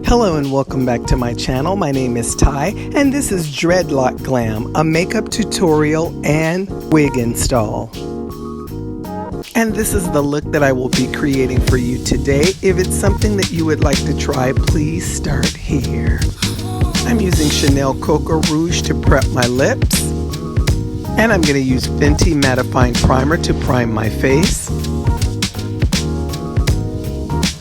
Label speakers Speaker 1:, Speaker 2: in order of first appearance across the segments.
Speaker 1: Hello and welcome back to my channel. My name is Ty and this is Dreadlock Glam, a makeup tutorial and wig install. And this is the look that I will be creating for you today. If it's something that you would like to try, please start here. I'm using Chanel Cocoa Rouge to prep my lips. And I'm going to use Fenty Mattifying Primer to prime my face.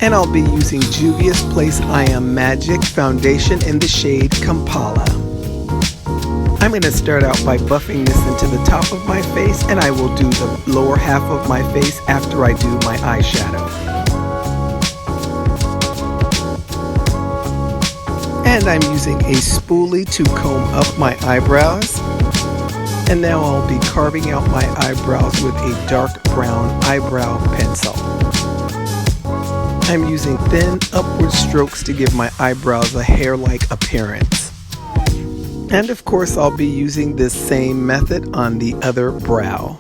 Speaker 1: And I'll be using Juvia's Place I Am Magic foundation in the shade Kampala. I'm going to start out by buffing this into the top of my face, and I will do the lower half of my face after I do my eyeshadow. And I'm using a spoolie to comb up my eyebrows. And now I'll be carving out my eyebrows with a dark brown eyebrow pencil. I'm using thin upward strokes to give my eyebrows a hair-like appearance. And of course I'll be using this same method on the other brow.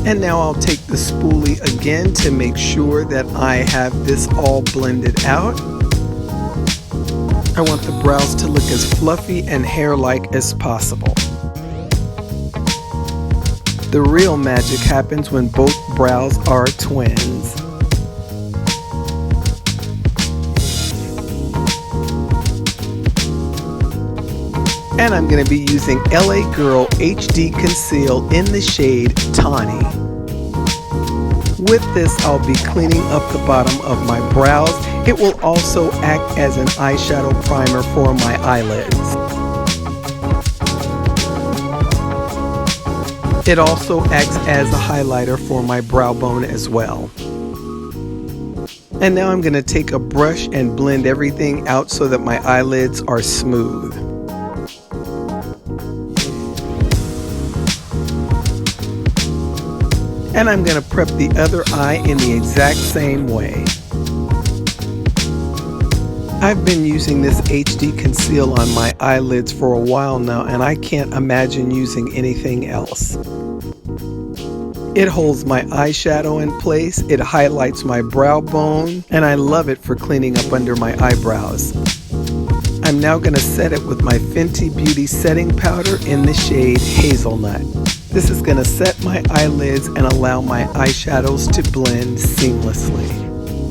Speaker 1: And now I'll take the spoolie again to make sure that I have this all blended out. I want the brows to look as fluffy and hair-like as possible. The real magic happens when both brows are twins. And I'm going to be using LA Girl HD Conceal in the shade Tawny. With this, I'll be cleaning up the bottom of my brows. It will also act as an eyeshadow primer for my eyelids. It also acts as a highlighter for my brow bone as well. And now I'm going to take a brush and blend everything out so that my eyelids are smooth. And I'm going to prep the other eye in the exact same way. I've been using this HD Conceal on my eyelids for a while now, and I can't imagine using anything else. It holds my eyeshadow in place, it highlights my brow bone, and I love it for cleaning up under my eyebrows. I'm now going to set it with my Fenty Beauty setting powder in the shade Hazelnut. This is going to set my eyelids and allow my eyeshadows to blend seamlessly.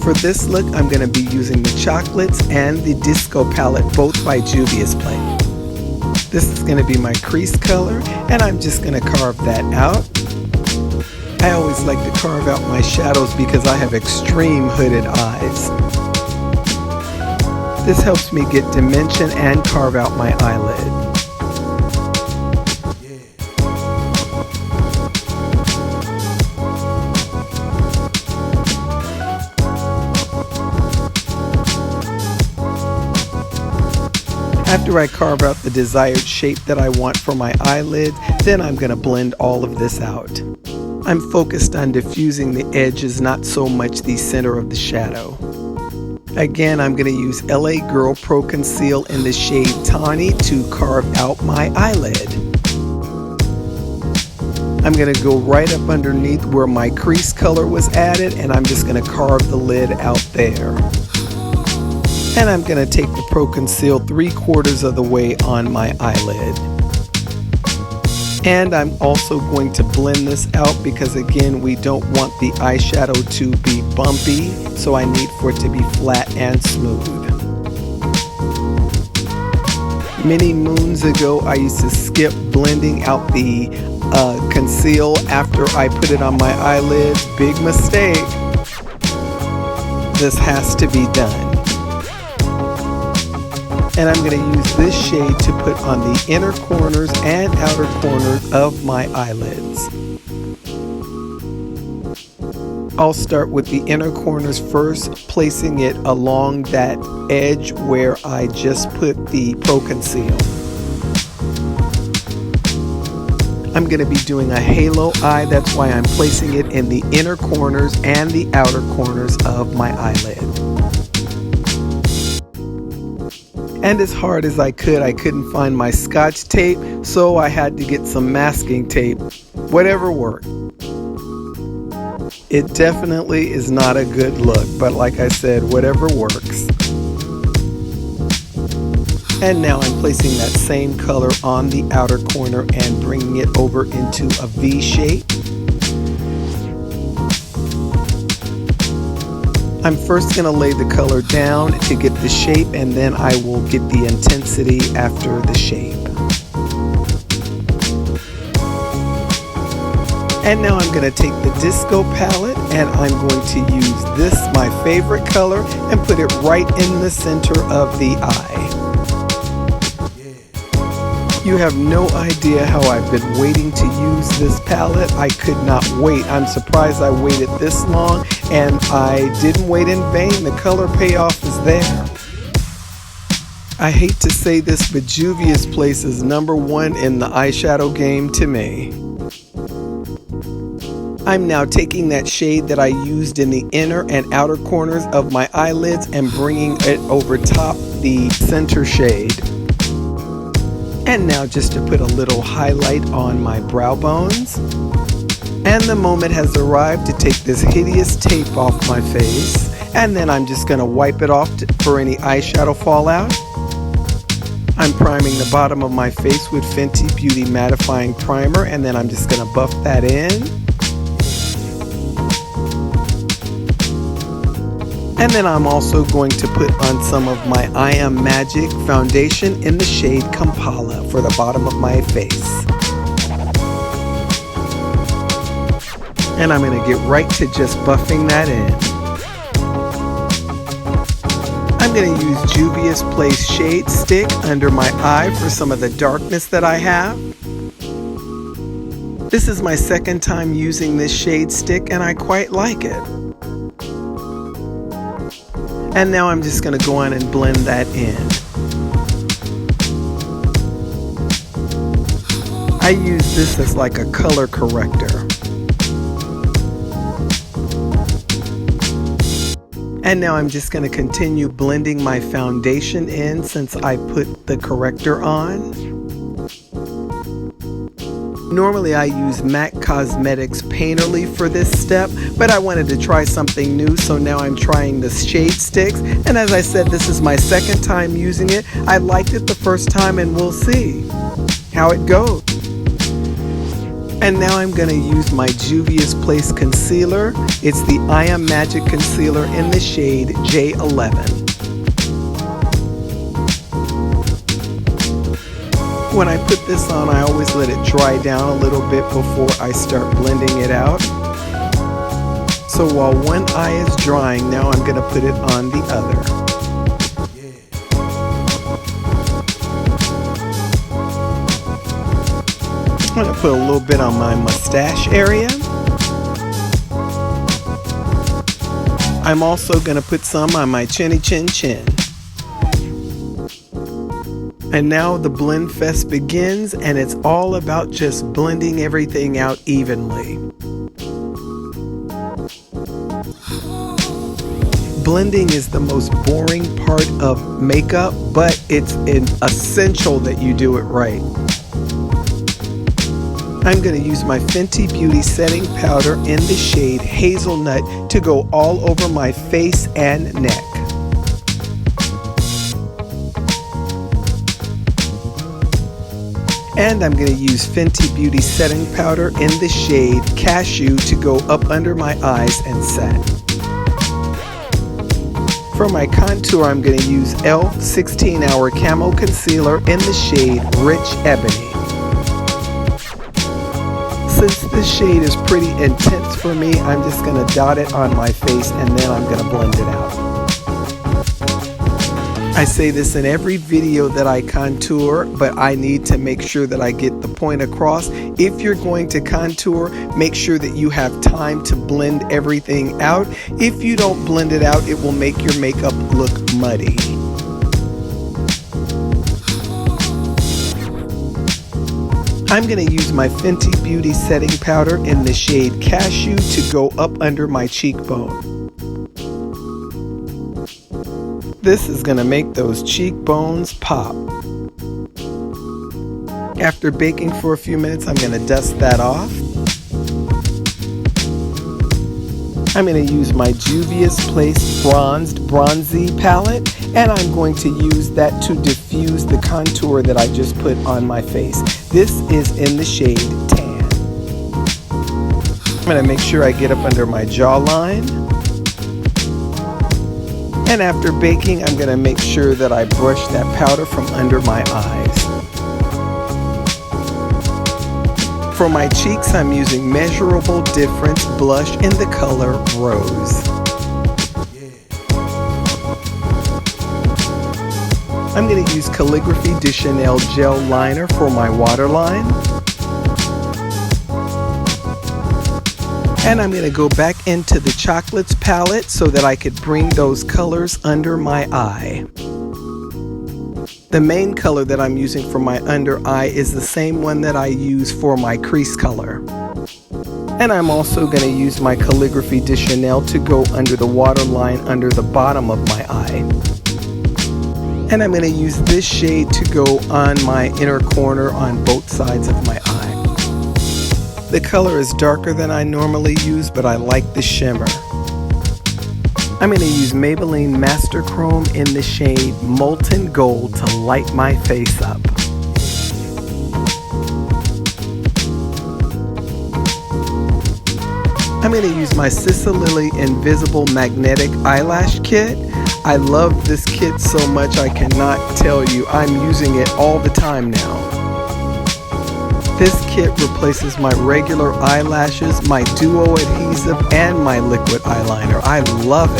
Speaker 1: For this look, I'm going to be using the Chocolates and the Disco palette, both by Juvia's Place. This is going to be my crease color, and I'm just going to carve that out. I always like to carve out my shadows because I have extreme hooded eyes. This helps me get dimension and carve out my eyelid. After I carve out the desired shape that I want for my eyelid, then I'm going to blend all of this out. I'm focused on diffusing the edges, not so much the center of the shadow. Again, I'm going to use LA Girl Pro Conceal in the shade Tawny to carve out my eyelid. I'm going to go right up underneath where my crease color was added, and I'm just going to carve the lid out there. And I'm going to take the Pro Conceal 3/4 of the way on my eyelid. And I'm also going to blend this out because again, we don't want the eyeshadow to be bumpy, so I need for it to be flat and smooth. Many moons ago, I used to skip blending out the conceal after I put it on my eyelids. Big mistake. This has to be done. And I'm going to use this shade to put on the inner corners and outer corners of my eyelids. I'll start with the inner corners first, placing it along that edge where I just put the Pro Conceal. I'm going to be doing a halo eye, that's why I'm placing it in the inner corners and the outer corners of my eyelid. And as hard as I couldn't find my Scotch tape, so I had to get some masking tape. Whatever worked. It definitely is not a good look, but like I said, whatever works. And now I'm placing that same color on the outer corner and bringing it over into a V shape. I'm first going to lay the color down to get the shape, and then I will get the intensity after the shape. And now I'm going to take the disco palette and I'm going to use this, my favorite color, and put it right in the center of the eye. You have no idea how I've been waiting to use this palette. I could not wait. I'm surprised I waited this long, and I didn't wait in vain. The color payoff is there. I hate to say this, but Juvia's place is #1 in the eyeshadow game to me. I'm now taking that shade that I used in the inner and outer corners of my eyelids and bringing it over top the center shade. And now just to put a little highlight on my brow bones. And the moment has arrived to take this hideous tape off my face. And then I'm just going to wipe it off for any eyeshadow fallout. I'm priming the bottom of my face with Fenty Beauty Mattifying Primer, and then I'm just going to buff that in. And then I'm also going to put on some of my I Am Magic foundation in the shade Kampala for the bottom of my face. And I'm going to get right to just buffing that in. I'm going to use Juvia's Place Shade Stick under my eye for some of the darkness that I have. This is my second time using this shade stick and I quite like it. And now I'm just going to go on and blend that in. I use this as like a color corrector. And now I'm just going to continue blending my foundation in since I put the corrector on. Normally I use MAC Cosmetics Painterly for this step, but I wanted to try something new, so now I'm trying the shade sticks. And as I said, this is my second time using it. I liked it the first time and we'll see how it goes. And now I'm going to use my Juvia's Place Concealer. It's the I Am Magic Concealer in the shade J11. When I put this on, I always let it dry down a little bit before I start blending it out. So while one eye is drying, now I'm going to put it on the other. I'm going to put a little bit on my mustache area. I'm also going to put some on my chinny chin chin. And now the blend fest begins, and it's all about just blending everything out evenly. Blending is the most boring part of makeup, but it's essential that you do it right. I'm going to use my Fenty Beauty Setting Powder in the shade Hazelnut to go all over my face and neck. And I'm going to use Fenty Beauty Setting Powder in the shade Cashew to go up under my eyes and set. For my contour, I'm going to use e.l.f. 16-Hour Camo Concealer in the shade Rich Ebony. Since this shade is pretty intense for me, I'm just going to dot it on my face and then I'm going to blend it out. I say this in every video that I contour, but I need to make sure that I get the point across. If you're going to contour, make sure that you have time to blend everything out. If you don't blend it out, it will make your makeup look muddy. I'm going to use my Fenty Beauty Setting Powder in the shade Cashew to go up under my cheekbone. This is going to make those cheekbones pop. After baking for a few minutes, I'm going to dust that off. I'm going to use my Juvia's Place Bronzy palette, and I'm going to use that to diffuse the contour that I just put on my face. This is in the shade Tan. I'm going to make sure I get up under my jawline. And after baking, I'm going to make sure that I brush that powder from under my eyes. For my cheeks, I'm using Measurable Difference blush in the color Rose. I'm going to use Calligraphy de Chanel gel liner for my waterline. And I'm going to go back into the Chocolates palette so that I could bring those colors under my eye. The main color that I'm using for my under eye is the same one that I use for my crease color. And I'm also going to use my Calligraphy de Chanel to go under the waterline under the bottom of my eye. And I'm going to use this shade to go on my inner corner on both sides of my eye. The color is darker than I normally use, but I like the shimmer. I'm going to use Maybelline Master Chrome in the shade Molten Gold to light my face up. I'm going to use my Lily Invisible Magnetic Eyelash Kit. I love this kit so much I cannot tell you. I'm using it all the time now. This kit replaces my regular eyelashes, my duo adhesive, and my liquid eyeliner. I love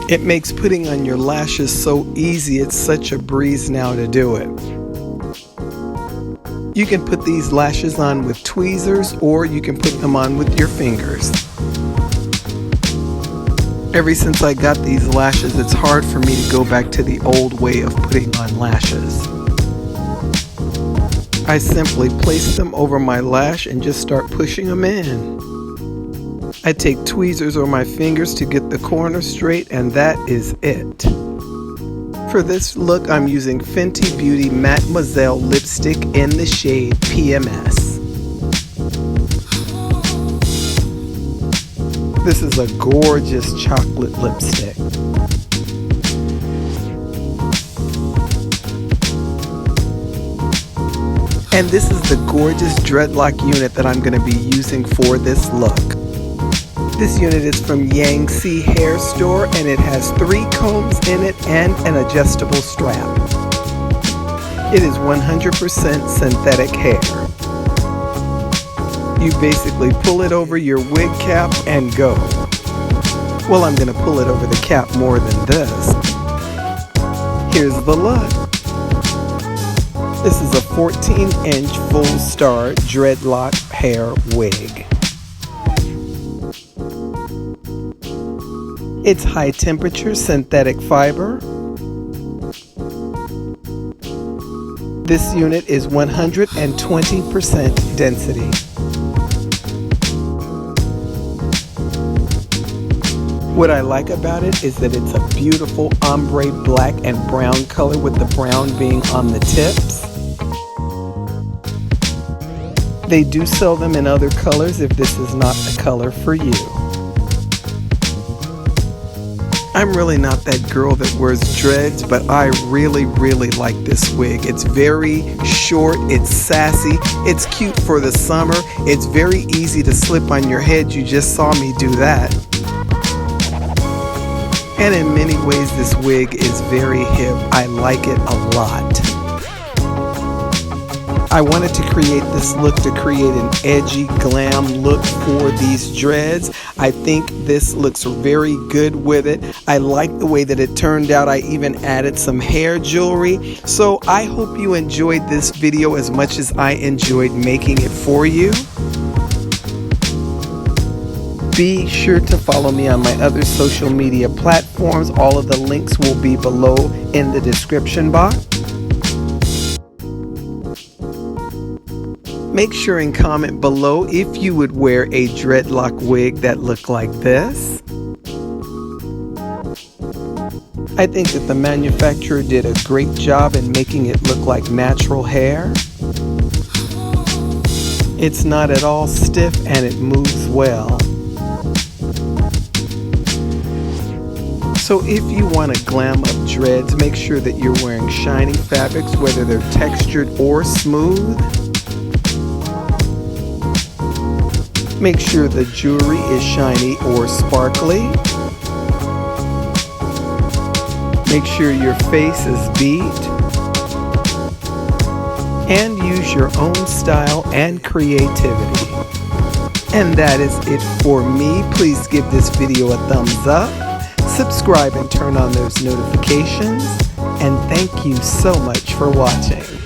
Speaker 1: it. It makes putting on your lashes so easy. It's such a breeze now to do it. You can put these lashes on with tweezers, or you can put them on with your fingers. Ever since I got these lashes, it's hard for me to go back to the old way of putting on lashes. I simply place them over my lash and just start pushing them in. I take tweezers or my fingers to get the corner straight, and that is it. For this look, I'm using Fenty Beauty Mademoiselle lipstick in the shade PMS. This is a gorgeous chocolate lipstick. And this is the gorgeous dreadlock unit that I'm going to be using for this look. This unit is from Yangtze Hair Store, and it has 3 combs in it and an adjustable strap. It is 100% synthetic hair. You basically pull it over your wig cap and go. Well, I'm going to pull it over the cap more than this. Here's the look. This is a 14-inch full star dreadlock hair wig. It's high temperature synthetic fiber. This unit is 120% density. What I like about it is that it's a beautiful ombre black and brown color, with the brown being on the tips. They do sell them in other colors if this is not the color for you. I'm really not that girl that wears dreads, but I really like this wig. It's very short, it's sassy, it's cute for the summer, it's very easy to slip on your head. You just saw me do that. And in many ways, this wig is very hip. I like it a lot. I wanted to create this look to create an edgy glam look for these dreads. I think this looks very good with it. I like the way that it turned out. I even added some hair jewelry. So I hope you enjoyed this video as much as I enjoyed making it for you. Be sure to follow me on my other social media platforms. All of the links will be below in the description box. Make sure and comment below if you would wear a dreadlock wig that looked like this. I think that the manufacturer did a great job in making it look like natural hair. It's not at all stiff and it moves well. So if you want to glam up dreads, make sure that you're wearing shiny fabrics, whether they're textured or smooth. Make sure the jewelry is shiny or sparkly. Make sure your face is beat. And use your own style and creativity. And that is it for me. Please give this video a thumbs up. Subscribe and turn on those notifications. And thank you so much for watching.